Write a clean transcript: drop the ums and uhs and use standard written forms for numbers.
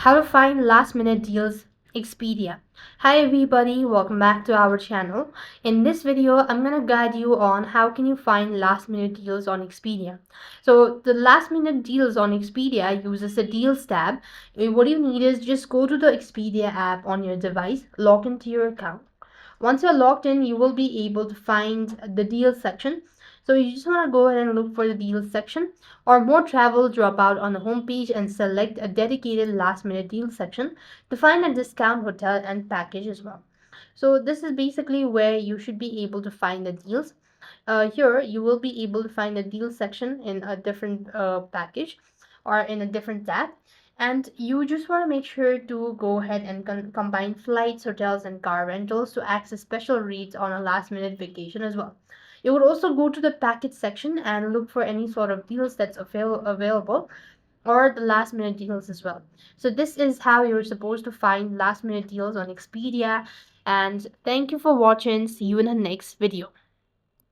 How to find last minute deals, Expedia. Hi everybody, welcome back to our channel. In this video, I'm going to guide you on how can you find last minute deals on Expedia. So the last minute deals on Expedia uses the deals tab. What you need is just go to the Expedia app on your device, log into your account. Once you're logged in, you will be able to find the deals section. So you just want to go ahead and look for the deals section, or more travel, drop out on the homepage and select a dedicated last minute deal section to find a discount hotel and package as well. So this is basically where you should be able to find the deals. Here you will be able to find the deal section in a different package or in a different tab, and you just want to make sure to go ahead and combine flights, hotels and car rentals to access special rates on a last minute vacation as well. You would also go to the package section and look for any sort of deals that's available, or the last minute deals as well. So this is how you're supposed to find last minute deals on Expedia. And thank you for watching. See you in the next video.